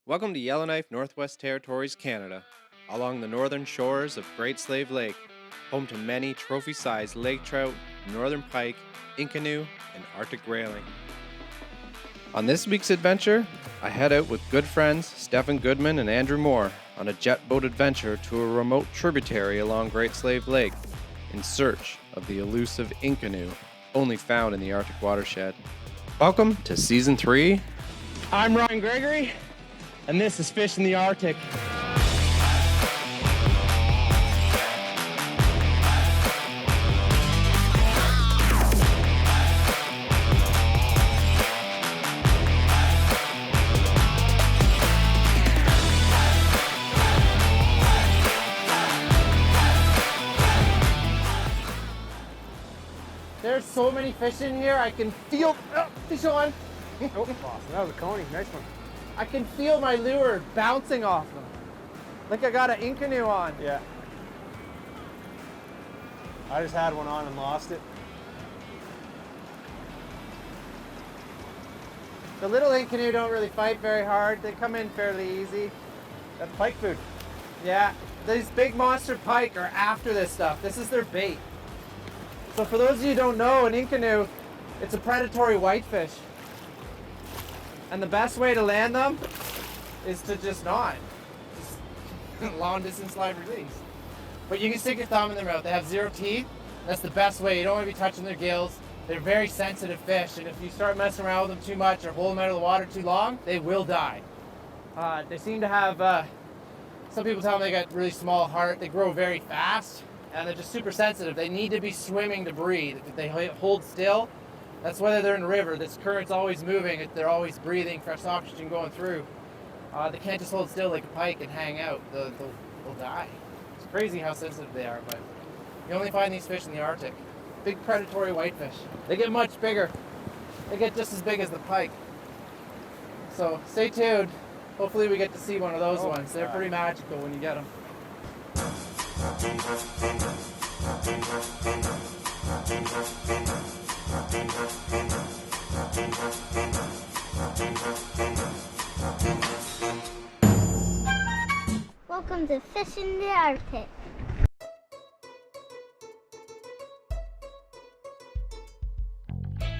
Welcome to Yellowknife, Northwest Territories, Canada, along the northern shores of Great Slave Lake, home to many trophy-sized lake trout, northern pike, Inconnu, and Arctic grayling. On this week's adventure, I head out with good friends Stephen Goodman and Andrew Moore on a jet boat adventure to a remote tributary along Great Slave Lake in search of the elusive Inconnu, only found in the Arctic watershed. Welcome to Season 3. I'm Ryan Gregory, and this is Fish in the Arctic. There's so many fish in here, I can feel, fish on. Oh, awesome. That was a coney. Nice one. I can feel my lure bouncing off them. Like I got an Inconnu on. Yeah. I just had one on and lost it. The little Inconnu don't really fight very hard. They come in fairly easy. That's pike food. Yeah, these big monster pike are after this stuff. This is their bait. So for those of you who don't know, an Inconnu, it's a predatory whitefish. And the best way to land them is to just not. Just long distance live release. But you can stick your thumb in their mouth. They have 0 teeth. That's the best way. You don't want to be touching their gills. They're very sensitive fish, and if you start messing around with them too much or hold them out of the water too long, they will die. They seem to have, some people tell me they got really small heart. They grow very fast, and they're just super sensitive. They need to be swimming to breathe. If they hold still, that's whether they're in the river. This current's always moving. They're always breathing, fresh oxygen going through. They can't just hold still like a pike and hang out. They'll die. It's crazy how sensitive they are, but you only find these fish in the Arctic. Big predatory whitefish. They get much bigger. They get just as big as the pike. So stay tuned. Hopefully we get to see one of those ones. They're pretty magical when you get them. Welcome to Fish in the Arctic.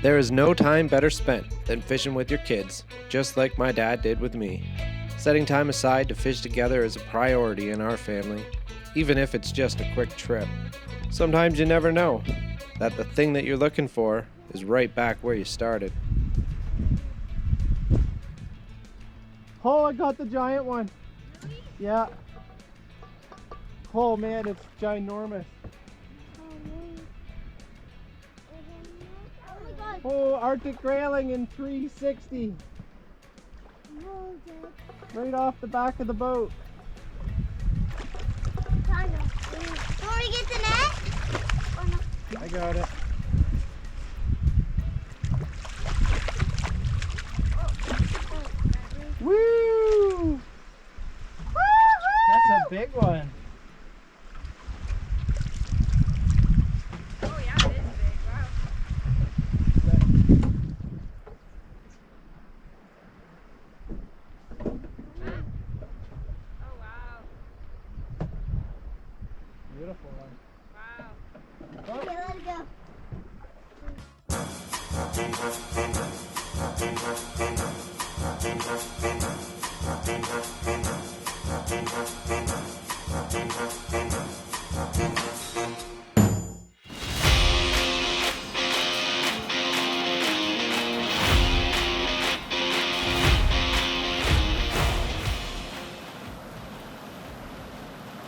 There is no time better spent than fishing with your kids, just like my dad did with me. Setting time aside to fish together is a priority in our family, even if it's just a quick trip. Sometimes you never know that the thing that you're looking for is right back where you started. Oh, I got the giant one. Yeah. Oh man, it's ginormous. Oh, Arctic grayling in 360. Right off the back of the boat. Want to get the net? Or no? I got it. Woo! That's a big one. Oh yeah, it is big. Wow. Oh wow. Beautiful one. Wow. Okay, let it go.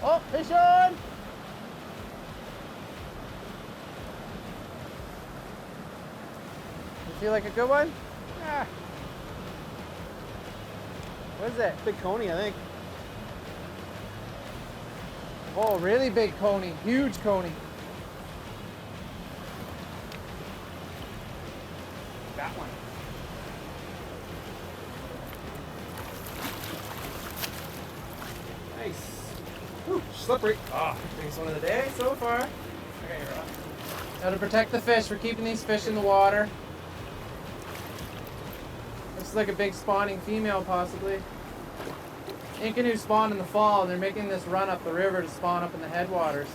Oh, fish on! You feel like a good one? Yeah. What is it? Big coney, I think. Oh, really big coney. Huge coney. That one. Nice. Ooh, slippery. Oh, biggest one of the day so far. Okay, you're off. Got to protect the fish. We're keeping these fish in the water. Looks like a big spawning female, possibly. Inconnu spawn in the fall, and they're making this run up the river to spawn up in the headwaters.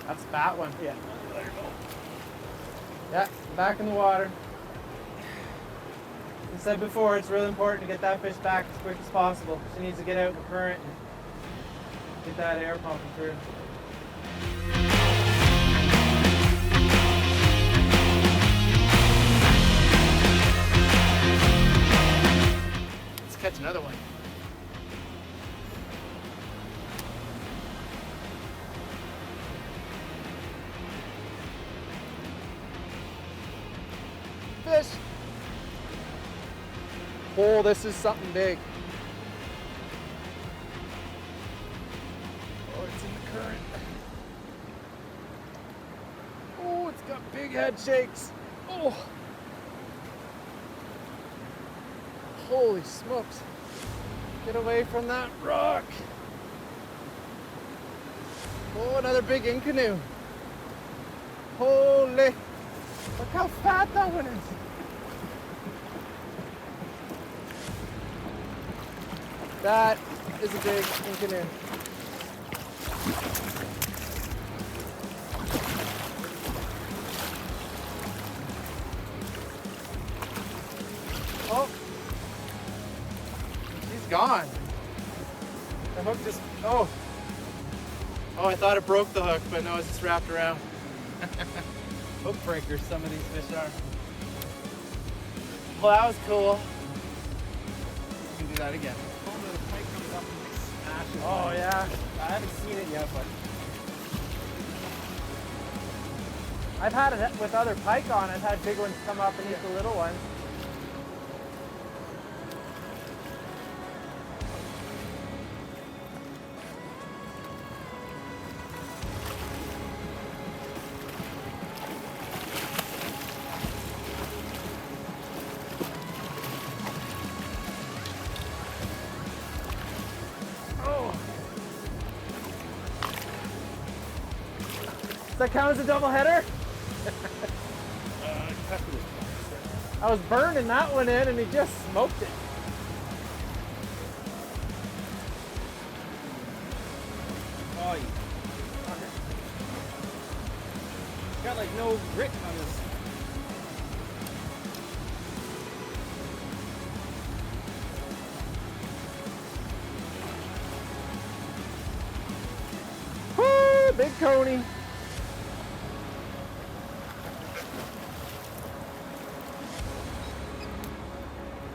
That's a fat one. Yeah. Yeah, back in the water. As I said before, it's really important to get that fish back as quick as possible. She needs to get out in the current and get that air pumping through. Let's catch another one. Fish. Oh, this is something big. Oh, it's in the current. Oh, it's got big head shakes. Oh. Holy smokes. Get away from that rock. Oh, another big Inconnu. Holy. Look how fat that one is. That is a big Inconnu. Oh, she's gone. The hook just, oh, I thought it broke the hook, but no, it's just wrapped around. Hook breakers, some of these fish are. Well, that was cool. We can do that again. Oh yeah, I haven't seen it yet, but I've had it with other pike on. I've had big ones come up and eat the little ones. Does that count as a double header? I was burning that one in and he just smoked it. oh, got like no grit on this. Woo, big coney.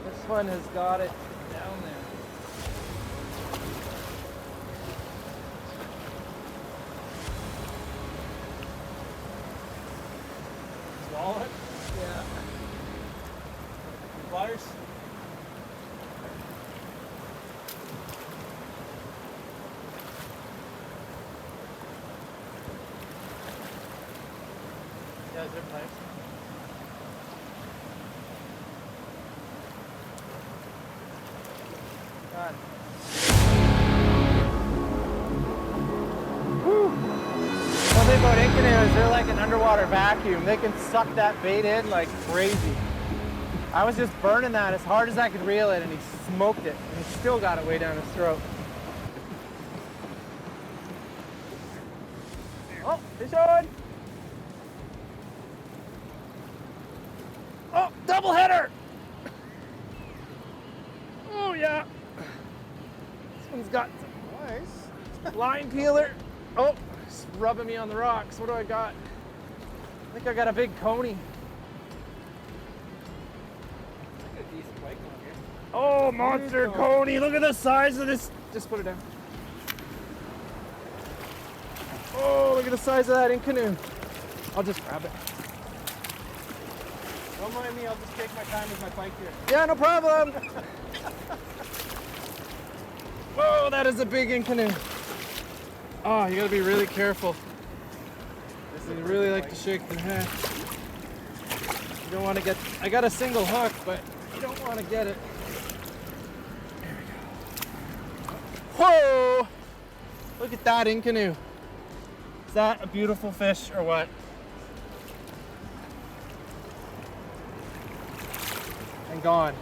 This one has got it down there. Swallow it? Yeah. Pliers? Yeah, is there pipes? God. Whew. One thing about Inconnu is they're like an underwater vacuum. They can suck that bait in like crazy. I was just burning that as hard as I could reel it and he smoked it and he still got it way down his throat. Oh, fish on! Oh, double header! Oh yeah. This one's got some line peeler. Oh, it's rubbing me on the rocks. What do I got? I think I got a big coney. Got a decent pike on here. Oh, monster coney. Look at the size of this. Just put it down. Oh, look at the size of that Inconnu. I'll just grab it. Don't mind me, I'll just take my time with my pike here. Yeah, no problem. Whoa, that is a big Inconnu. Oh, you gotta be really careful. They really like to shake their head. You don't want to get, I got a single hook, but you don't want to get it. There we go. Whoa! Look at that Inconnu. Is that a beautiful fish or what? And gone.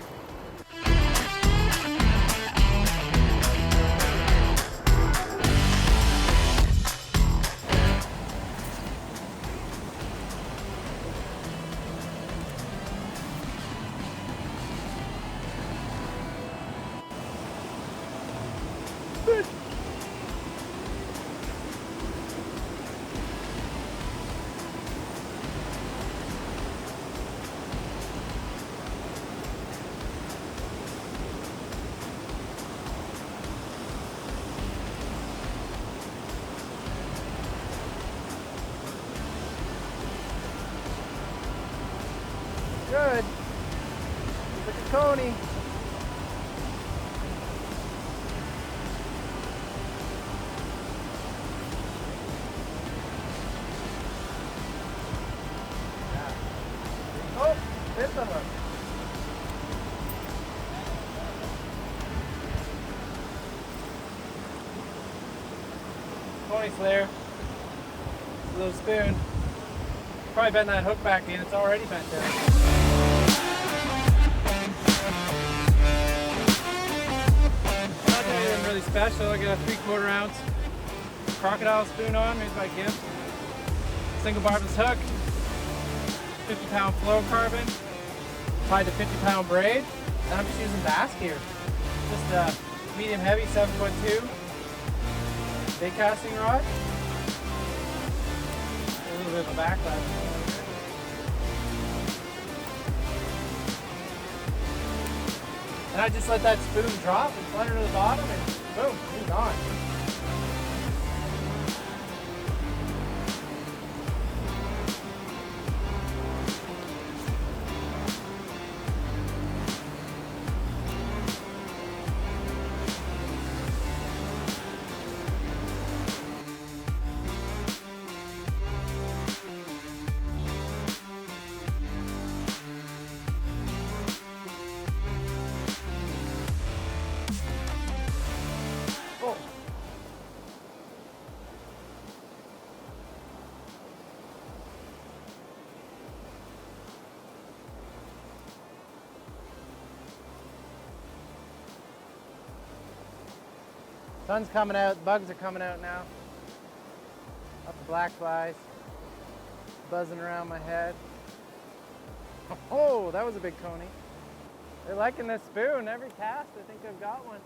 good. Look at Coney. Oh, hit the hook. Coney's there. A little spoon. Probably bend that hook back in. It's already bent down. Not doing anything really special. I got a 3/4 ounce crocodile spoon on, made by Gift. Single barbless hook. 50-pound fluorocarbon, tied to 50-pound braid, and I'm just using bass gear. Just a medium heavy 7.2 bait casting rod. A little bit of a backlash. And I just let that spoon drop and flutter to the bottom, and boom, he's gone. Sun's coming out, bugs are coming out now. Lots of black flies buzzing around my head. Oh, that was a big coney. They're liking this spoon. Every cast, I think I've got one.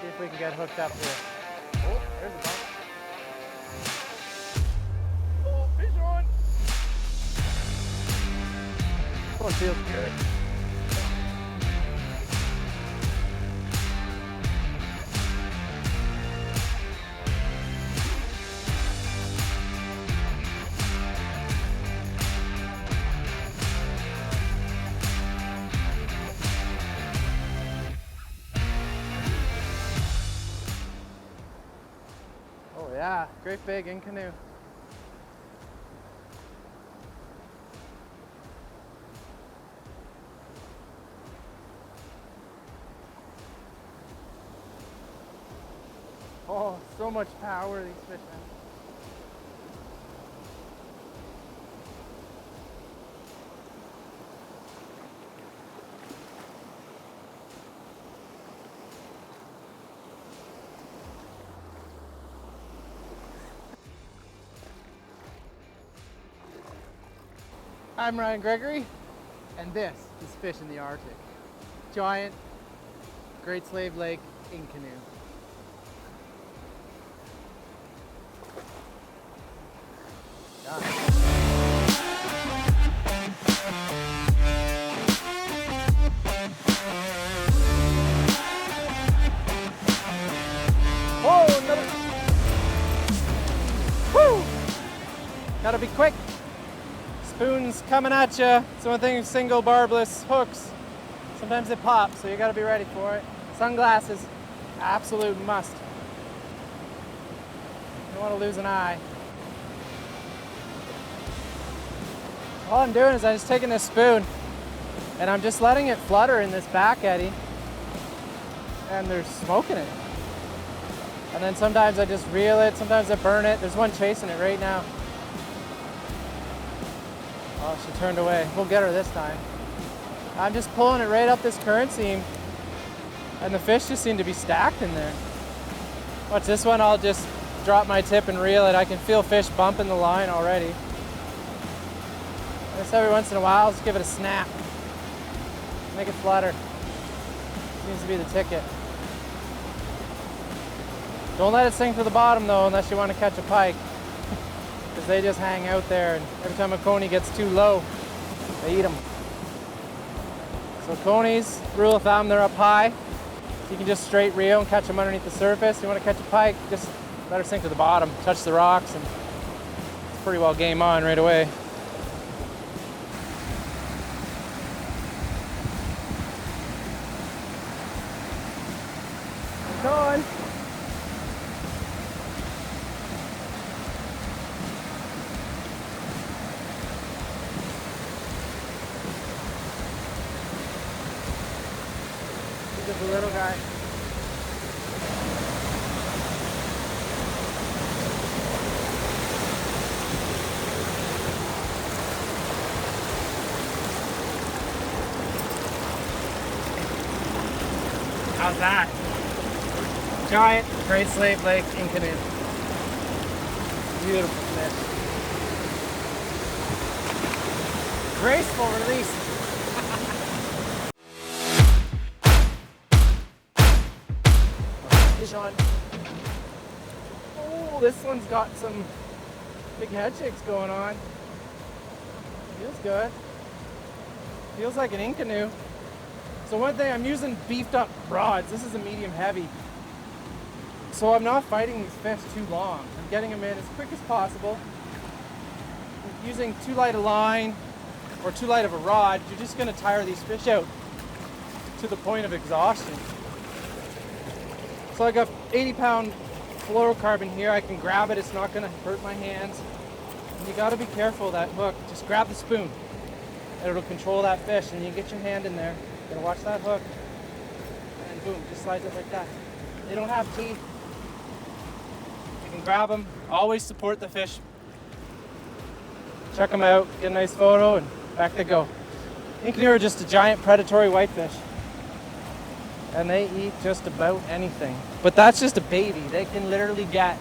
See if we can get hooked up here. Oh, there's a bump. Oh, fish on! This one feels good. Yeah, great big Inconnu. Oh, so much power these fish have. I'm Ryan Gregory, and this is Fish in the Arctic. Giant Great Slave Lake Inconnu. Oh, another. Woo! Gotta be quick. Spoons coming at you. It's one thing with single barbless hooks. Sometimes they pop, so you gotta be ready for it. Sunglasses, absolute must. You don't want to lose an eye. All I'm doing is I'm just taking this spoon and I'm just letting it flutter in this back eddy, and they're smoking it. And then sometimes I just reel it, sometimes I burn it. There's one chasing it right now. Oh, she turned away. We'll get her this time. I'm just pulling it right up this current seam, and the fish just seem to be stacked in there. Watch this one, I'll just drop my tip and reel it. I can feel fish bumping the line already. Just every once in a while, just give it a snap. Make it flutter. Seems to be the ticket. Don't let it sink to the bottom though, unless you want to catch a pike. Because they just hang out there, and every time a coney gets too low, they eat them. So conies, rule of thumb, they're up high. You can just straight reel and catch them underneath the surface. You want to catch a pike, just let her sink to the bottom, touch the rocks, and it's pretty well game on right away. Keep going. Just a little guy. How's that? Giant Great Slave Lake Inconnu. Beautiful fish. Graceful release. Fish on. Oh, this one's got some big head shakes going on. Feels good. Feels like an Inconnu. So one thing, I'm using beefed up rods. This is a medium heavy. So I'm not fighting these fish too long. I'm getting them in as quick as possible. Using too light a line or too light of a rod, you're just gonna tire these fish out to the point of exhaustion. So I got 80-pound fluorocarbon here. I can grab it, it's not gonna hurt my hands. And you gotta be careful of that hook. Just grab the spoon and it'll control that fish, and you get your hand in there. You gotta watch that hook, and boom, just slides it like that. They don't have teeth. You can grab them. Always support the fish. Check them out, get a nice photo, and back they go. Inconnu are just a giant predatory whitefish, and they eat just about anything. But that's just a baby. They can literally get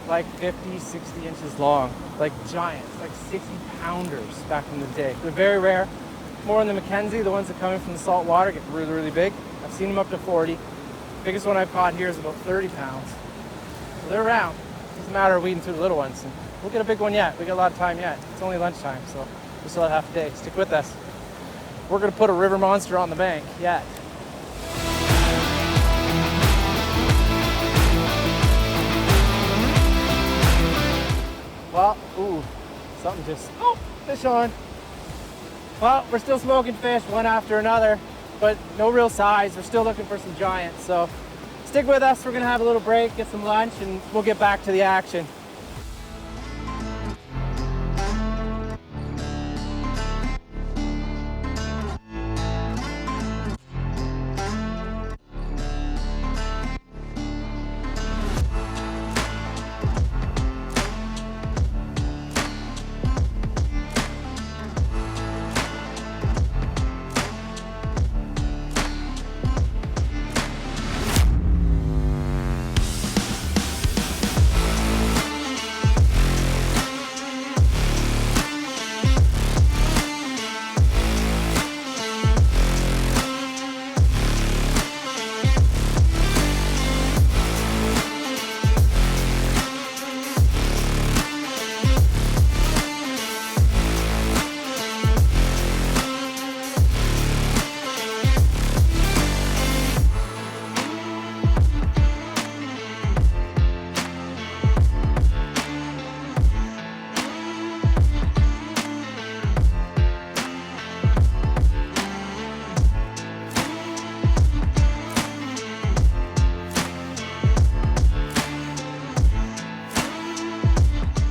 like 50, 60 inches long, like giants, like 60-pounders back in the day. They're very rare. More in the Mackenzie, the ones that come in from the salt water get really, really big. I've seen them up to 40. Biggest one I've caught here is about 30 pounds. So they're around. Doesn't matter weeding through the little ones. And we'll get a big one yet. We got a lot of time yet. It's only lunchtime, so we still have half a day. Stick with us. We're gonna put a river monster on the bank yet. Well, ooh, something just, oh, fish on. Well, we're still smoking fish one after another, but no real size. We're still looking for some giants. So stick with us. We're gonna have a little break, get some lunch, and we'll get back to the action.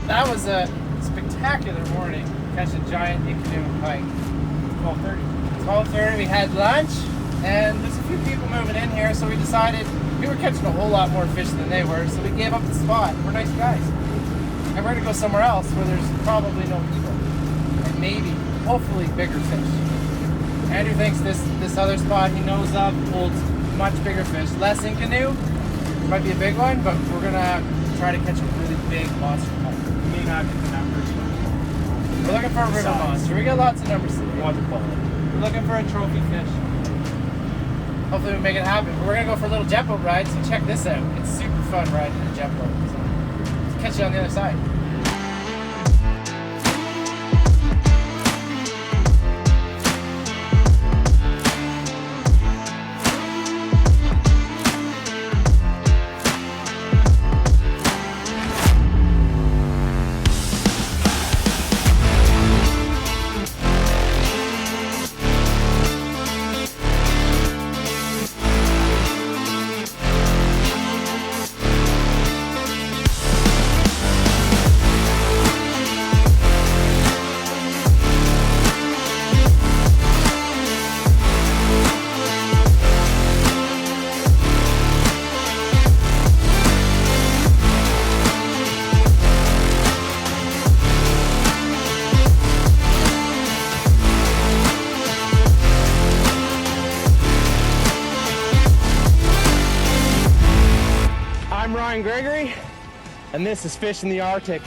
That was a spectacular morning catching giant Inconnu and pike. 12:30. 12:30, we had lunch, and there's a few people moving in here, so we decided we were catching a whole lot more fish than they were, so we gave up the spot. We're nice guys. And we're gonna go somewhere else where there's probably no people. And maybe, hopefully, bigger fish. Andrew thinks this other spot he knows of holds much bigger fish. Less Inconnu, might be a big one, but we're gonna try to catch a really big monster pike. We may not get the numbers. We're looking for a river monster. We got lots of numbers today. We're looking for a trophy fish. Hopefully we make it happen. But we're gonna go for a little jet boat ride, so check this out. It's super fun riding in a jet boat. So let's catch you on the other side. and this is Fish in the Arctic.